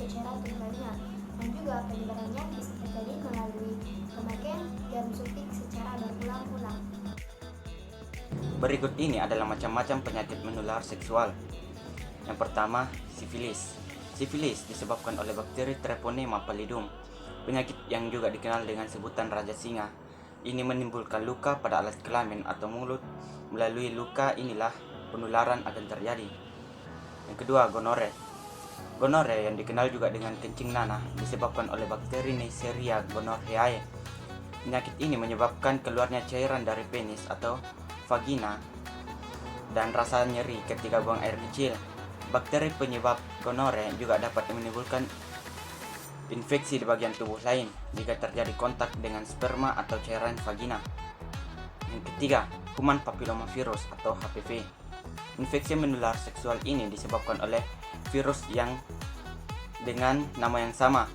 atau cairan tubuh lainnya. Dan juga penyebarannya bisa terjadi melalui pemakaian jarum suntik secara berulang-ulang. Berikut ini adalah macam-macam penyakit menular seksual. Yang pertama, sifilis. Sifilis disebabkan oleh bakteri Treponema pallidum, penyakit yang juga dikenal dengan sebutan raja singa. Ini menimbulkan luka pada alat kelamin atau mulut. Melalui luka inilah penularan akan terjadi. Yang kedua, gonore. Gonore yang dikenal juga dengan kencing nanah disebabkan oleh bakteri Neisseria gonorrheae. Penyakit ini menyebabkan keluarnya cairan dari penis atau vagina dan rasa nyeri ketika buang air kecil. Bakteri penyebab gonore juga dapat menimbulkan infeksi di bagian tubuh lain jika terjadi kontak dengan sperma atau cairan vagina. Yang ketiga, human papillomavirus atau HPV. Infeksi menular seksual ini disebabkan oleh virus yang dengan nama yang sama,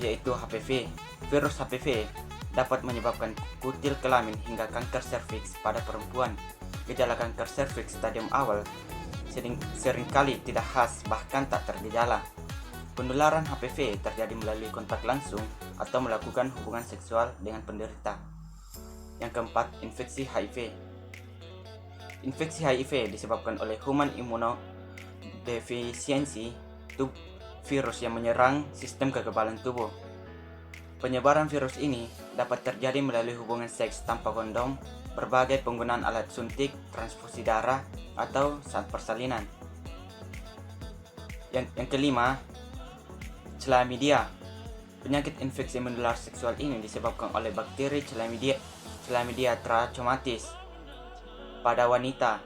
yaitu HPV. Virus HPV dapat menyebabkan kutil kelamin hingga kanker serviks pada perempuan. Gejala kanker serviks stadium awal seringkali tidak khas, bahkan tak tergejala. Penularan HPV terjadi melalui kontak langsung atau melakukan hubungan seksual dengan penderita. Yang keempat, infeksi HIV. Infeksi HIV disebabkan oleh human immunodeficiency virus yang menyerang sistem kekebalan tubuh. Penyebaran virus ini dapat terjadi melalui hubungan seks tanpa kondom, berbagai penggunaan alat suntik, transfusi darah, atau saat persalinan. Yang kelima, chlamydia. Penyakit infeksi menular seksual ini disebabkan oleh bakteri Chlamydia trachomatis. Pada wanita,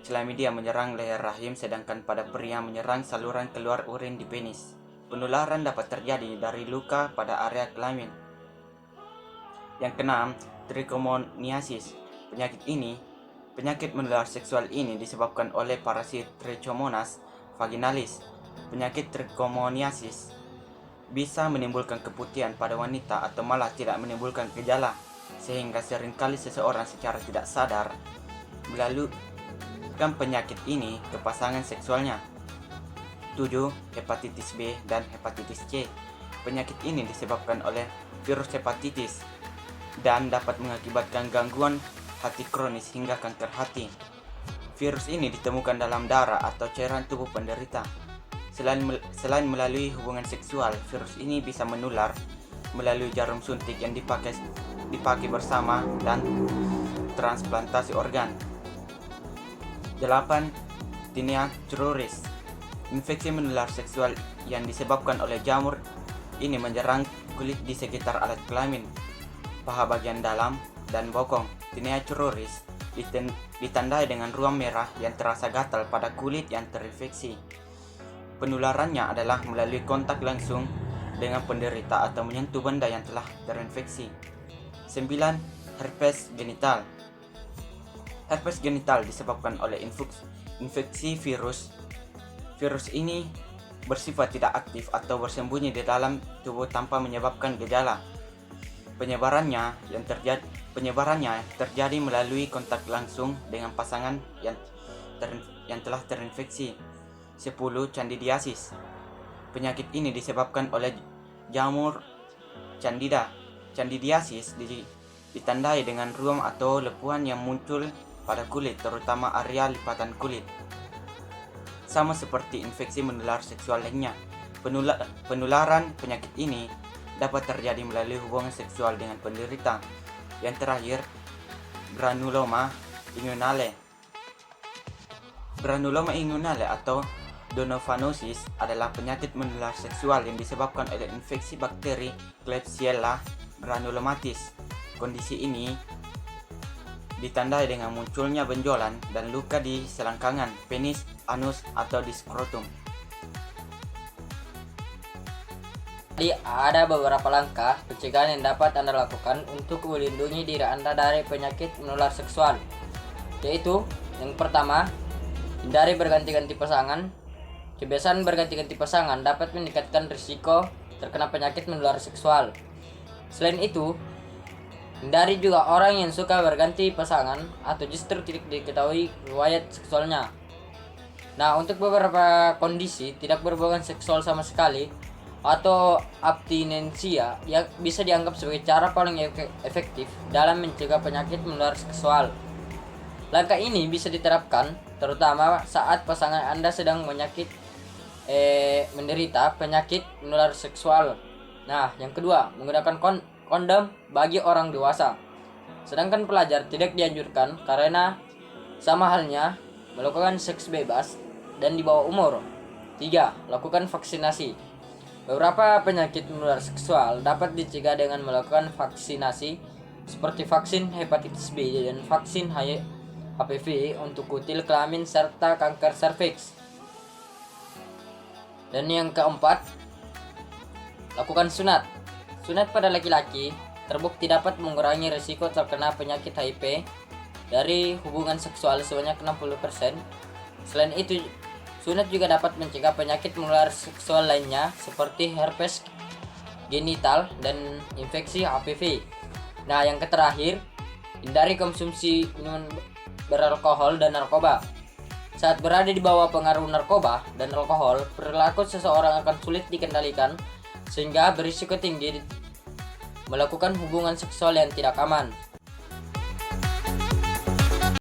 chlamydia menyerang leher rahim, sedangkan pada pria menyerang saluran keluar urin di penis. Penularan dapat terjadi dari luka pada area kelamin. Yang keenam, trichomoniasis. Penyakit menular seksual ini disebabkan oleh parasit Trichomonas vaginalis. Penyakit trichomoniasis bisa menimbulkan keputihan pada wanita atau malah tidak menimbulkan gejala, sehingga seringkali seseorang secara tidak sadar melalukan penyakit ini ke pasangan seksualnya. 7. Hepatitis B dan hepatitis C. Penyakit ini disebabkan oleh virus hepatitis dan dapat mengakibatkan gangguan hati kronis hingga kanker hati. Virus ini ditemukan dalam darah atau cairan tubuh penderita. Selain melalui hubungan seksual, virus ini bisa menular melalui jarum suntik yang dipakai bersama dan transplantasi organ. 8. Tinea cruris. Infeksi menular seksual yang disebabkan oleh jamur ini menyerang kulit di sekitar alat kelamin, paha bagian dalam, dan bokong. Tinea cruris ditandai dengan ruam merah yang terasa gatal pada kulit yang terinfeksi. Penularannya adalah melalui kontak langsung dengan penderita atau menyentuh benda yang telah terinfeksi. 9. Herpes genital. Herpes genital disebabkan oleh infeksi virus. Virus ini bersifat tidak aktif atau bersembunyi di dalam tubuh tanpa menyebabkan gejala. Penyebarannya terjadi melalui kontak langsung dengan pasangan yang telah terinfeksi. 10. Candidiasis. Penyakit ini disebabkan oleh jamur Candida. Candidiasis ditandai dengan ruam atau lepuan yang muncul pada kulit, terutama area lipatan kulit. Sama seperti infeksi menular seksual lainnya, penularan penyakit ini dapat terjadi melalui hubungan seksual dengan penderita. Yang terakhir, granuloma inguinale. Granuloma inguinale atau donovanosis adalah penyakit menular seksual yang disebabkan oleh infeksi bakteri Klebsiella granulomatis. Kondisi ini ditandai dengan munculnya benjolan dan luka di selangkangan, penis, anus, atau di skrotum. Jadi ada beberapa langkah pencegahan yang dapat Anda lakukan untuk melindungi diri Anda dari penyakit menular seksual. Yaitu, yang pertama, hindari berganti-ganti pasangan. Kebiasaan berganti-ganti pasangan dapat meningkatkan risiko terkena penyakit menular seksual. Selain itu, hindari juga orang yang suka berganti pasangan atau justru tidak diketahui riwayat seksualnya. Nah, untuk beberapa kondisi tidak berhubungan seksual sama sekali atau abstinensia yang bisa dianggap sebagai cara paling efektif dalam mencegah penyakit menular seksual. Langkah ini bisa diterapkan terutama saat pasangan Anda sedang menderita penyakit menular seksual. Nah, yang kedua, menggunakan kondom bagi orang dewasa. Sedangkan pelajar tidak dianjurkan karena sama halnya melakukan seks bebas dan di bawah umur. 3. Lakukan vaksinasi. Beberapa penyakit menular seksual dapat dicegah dengan melakukan vaksinasi seperti vaksin hepatitis B dan vaksin HPV untuk kutil kelamin serta kanker serviks. Dan yang keempat, lakukan sunat. Sunat pada laki-laki terbukti dapat mengurangi risiko terkena penyakit HIV dari hubungan seksual sebanyak 60%. Selain itu, sunat juga dapat mencegah penyakit menular seksual lainnya seperti herpes genital dan infeksi HPV. Nah, yang terakhir, hindari konsumsi minuman beralkohol dan narkoba. Saat berada di bawah pengaruh narkoba dan alkohol, perilaku seseorang akan sulit dikendalikan sehingga berisiko tinggi melakukan hubungan seksual yang tidak aman.